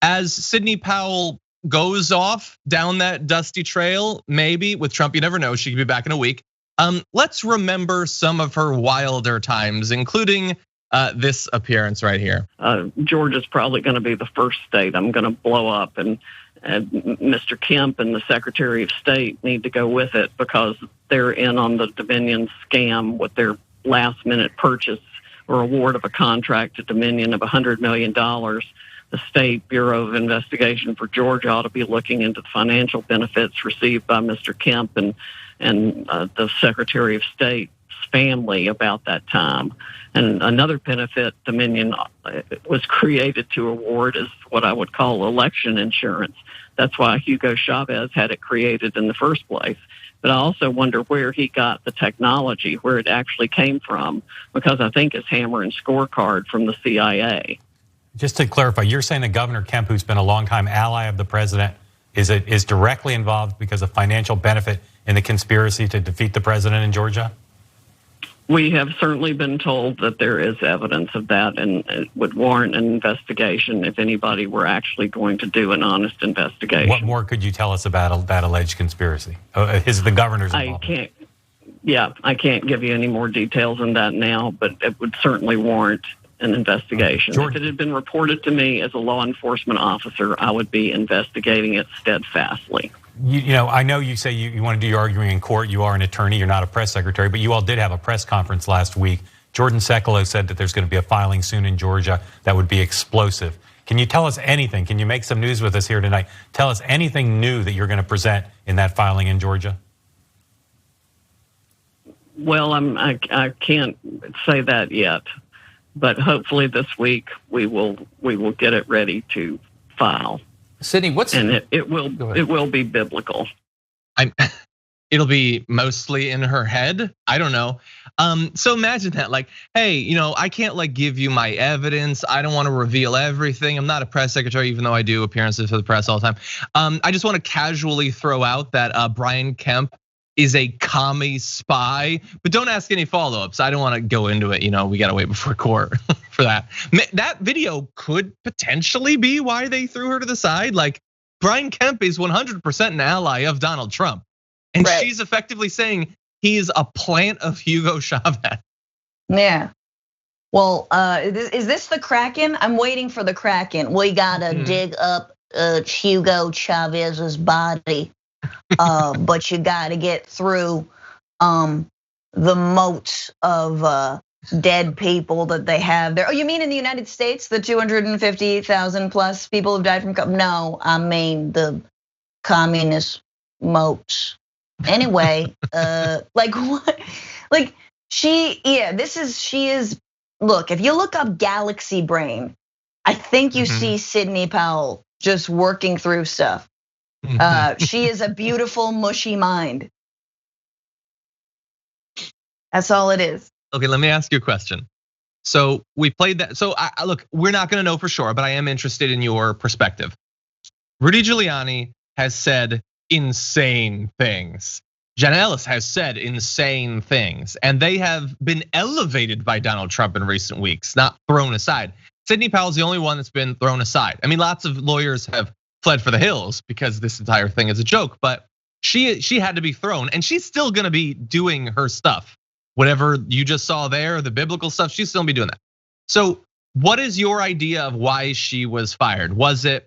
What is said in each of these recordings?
as Sidney Powell goes off down that dusty trail, maybe with Trump, you never know, she could be back in a week. Let's remember some of her wilder times, including this appearance right here. Georgia's probably going to be the first state I'm going to blow up, and Mr. Kemp and the Secretary of State need to go with it because they're in on the Dominion scam with their last-minute purchase or award of a contract to Dominion of $100 million. The State Bureau of Investigation for Georgia ought to be looking into the financial benefits received by Mr. Kemp and the Secretary of State's family about that time. And another benefit Dominion was created to award is what I would call election insurance. That's why Hugo Chavez had it created in the first place. But I also wonder where he got the technology, where it actually came from, because I think it's hammer and scorecard from the CIA. Just to clarify, you're saying that Governor Kemp, who's been a longtime ally of the president, is directly involved because of financial benefit in the conspiracy to defeat the president in Georgia? We have certainly been told that there is evidence of that, and it would warrant an investigation if anybody were actually going to do an honest investigation. What more could you tell us about that alleged conspiracy? Is the governor's involvement? I can't give you any more details on that now, but it would certainly warrant an investigation. If it had been reported to me as a law enforcement officer, I would be investigating it steadfastly. You know, I know you say you want to do your arguing in court. You are an attorney. You're not a press secretary, but you all did have a press conference last week. Jordan Sekulow said that there's going to be a filing soon in Georgia that would be explosive. Can you tell us anything? Can you make some news with us here tonight? Tell us anything new that you're going to present in that filing in Georgia. Well, I can't say that yet, but hopefully this week we will get it ready to file. Sidney, it will be biblical. It'll be mostly in her head. I don't know. So imagine that, like, hey, I can't give you my evidence. I don't want to reveal everything. I'm not a press secretary, even though I do appearances for the press all the time. I just want to casually throw out that Brian Kemp is a commie spy, but don't ask any follow-ups. I don't want to go into it. We got to wait before court for that. That video could potentially be why they threw her to the side. Like, Brian Kemp is 100% an ally of Donald Trump. And she's effectively saying he's a plant of Hugo Chavez. Yeah. Well, is this the Kraken? I'm waiting for the Kraken. We gotta dig up Hugo Chavez's body. But you gotta get through the moats of dead people that they have there. Oh, you mean in the United States, the 250,000 plus people who've died from? No, I mean the communist moats. Anyway, like what? Like she is. Look, if you look up Galaxy Brain, I think you see Sidney Powell just working through stuff. She is a beautiful, mushy mind. That's all it is. Okay, let me ask you a question. So we played that. So look, we're not going to know for sure, but I am interested in your perspective. Rudy Giuliani has said insane things. Jenna Ellis has said insane things, and they have been elevated by Donald Trump in recent weeks, not thrown aside. Sidney Powell's the only one that's been thrown aside. I mean, lots of lawyers have fled for the hills because this entire thing is a joke, but she had to be thrown, and she's still gonna be doing her stuff. Whatever you just saw there, the biblical stuff, she's still gonna be doing that. So what is your idea of why she was fired? Was it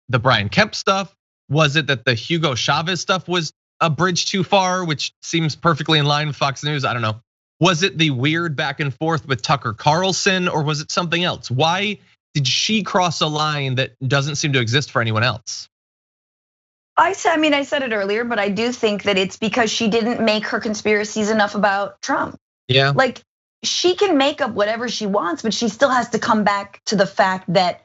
the Brian Kemp stuff? Was it that the Hugo Chavez stuff was a bridge too far, which seems perfectly in line with Fox News? I don't know. Was it the weird back and forth with Tucker Carlson, or was it something else? Why did she cross a line that doesn't seem to exist for anyone else? I said it earlier, but I do think that it's because she didn't make her conspiracies enough about Trump. Yeah. Like, she can make up whatever she wants, but she still has to come back to the fact that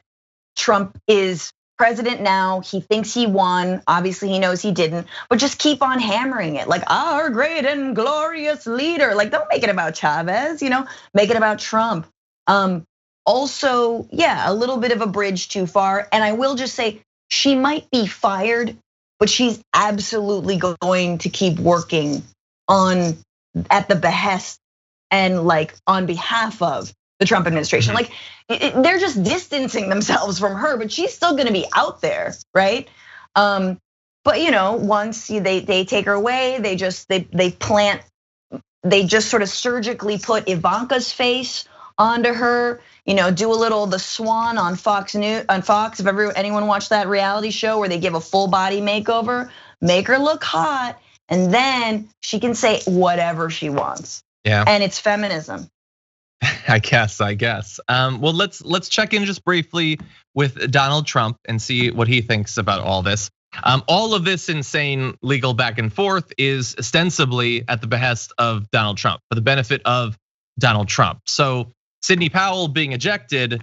Trump is president now. He thinks he won. Obviously, he knows he didn't, but just keep on hammering it. Like, our great and glorious leader. Like, don't make it about Chavez, make it about Trump. Also, yeah, a little bit of a bridge too far. And I will just say, she might be fired, but she's absolutely going to keep working at the behest and on behalf of the Trump administration. Like they're just distancing themselves from her, but she's still gonna be out there, right? But once they take her away, they just sort of surgically put Ivanka's face onto her, do a little The Swan on Fox News, on Fox. If anyone watched that reality show where they give a full body makeover, make her look hot, and then she can say whatever she wants. Yeah. And it's feminism. I guess. Well, let's check in just briefly with Donald Trump and see what he thinks about all this. All of this insane legal back and forth is ostensibly at the behest of Donald Trump, for the benefit of Donald Trump. So Sidney Powell being ejected,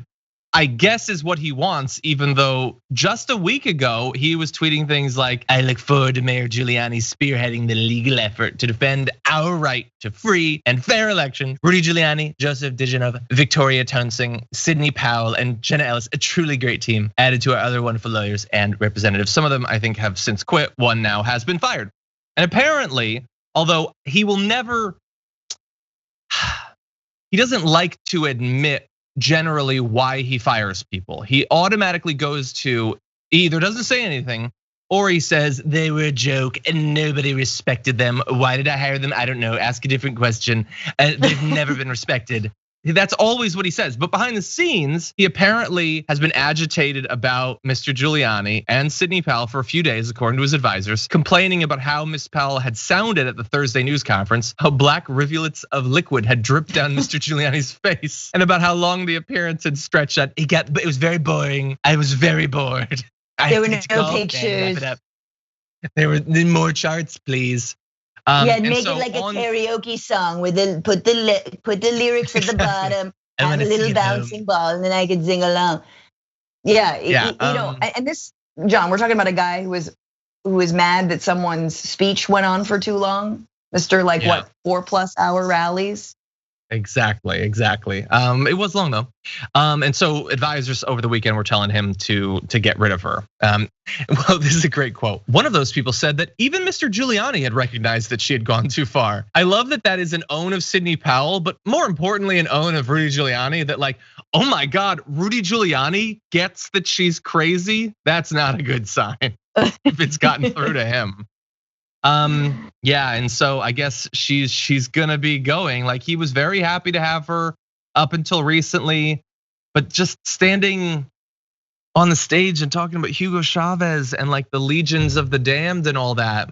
I guess, is what he wants, even though just a week ago he was tweeting things like, I look forward to Mayor Giuliani spearheading the legal effort to defend our right to free and fair election. Rudy Giuliani, Joseph Dijanov, Victoria Tonsing, Sidney Powell, and Jenna Ellis, a truly great team added to our other wonderful lawyers and representatives. Some of them I think have since quit, one now has been fired. And apparently, although he will never, he doesn't like to admit generally why he fires people. He automatically goes to either doesn't say anything or he says they were a joke and nobody respected them. Why did I hire them? I don't know. Ask a different question. They've never been respected. That's always what he says. But behind the scenes, he apparently has been agitated about Mr. Giuliani and Sidney Powell for a few days, according to his advisors, complaining about how Ms. Powell had sounded at the Thursday news conference, how black rivulets of liquid had dripped down Mr. Giuliani's face, and about how long the appearance had stretched out. It was very boring. I was very bored. There were no pictures. There were more charts, please. Yeah, make it like a karaoke song with put the lyrics at the bottom, have a little bouncing ball, and then I could sing along. Yeah, and this, John, we're talking about a guy who was mad that someone's speech went on for too long. Mr. 4+ hour rallies. Exactly. It was long though. And so advisors over the weekend were telling him to get rid of her. Well, this is a great quote. One of those people said that even Mr. Giuliani had recognized that she had gone too far. I love that is an own of Sidney Powell, but more importantly, an own of Rudy Giuliani, that oh my God, Rudy Giuliani gets that she's crazy. That's not a good sign if it's gotten through to him. Yeah, and so I guess she's gonna be going. He was very happy to have her up until recently, but just standing on the stage and talking about Hugo Chavez and the legions of the damned and all that,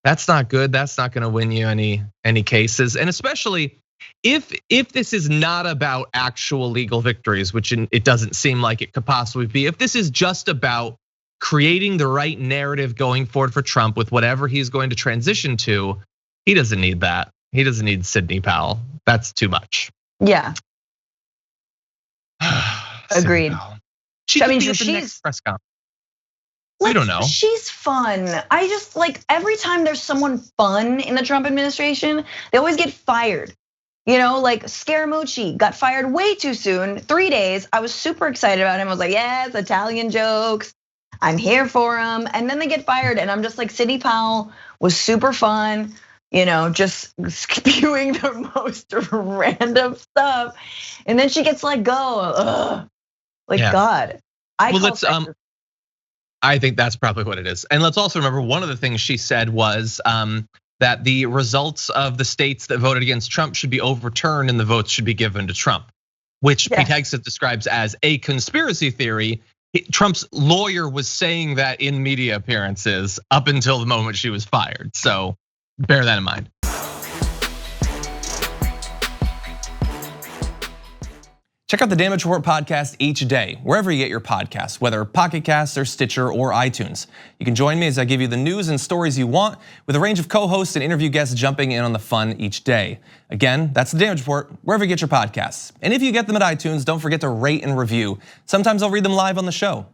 that's not good. That's not gonna win you any cases, and especially if this is not about actual legal victories, which it doesn't seem like it could possibly be. If this is just about creating the right narrative going forward for Trump with whatever he's going to transition to, he doesn't need that. He doesn't need Sidney Powell. That's too much. Yeah. Agreed. She's the next press conference. We don't know. She's fun. I just every time there's someone fun in the Trump administration, they always get fired. Scaramucci got fired way too soon, 3 days. I was super excited about him. I was like, yes, Italian jokes. I'm here for him. And then they get fired. And I'm just Sidney Powell was super fun, just spewing the most random stuff. And then she gets let go. Ugh. God. I think that's probably what it is. And let's also remember one of the things she said was that the results of the states that voted against Trump should be overturned and the votes should be given to Trump, which Pete Hegseth describes as a conspiracy theory. Trump's lawyer was saying that in media appearances up until the moment she was fired. So bear that in mind. Check out the Damage Report podcast each day, wherever you get your podcasts, whether Pocket Casts or Stitcher or iTunes. You can join me as I give you the news and stories you want, with a range of co-hosts and interview guests jumping in on the fun each day. Again, that's the Damage Report, wherever you get your podcasts. And if you get them at iTunes, don't forget to rate and review. Sometimes I'll read them live on the show.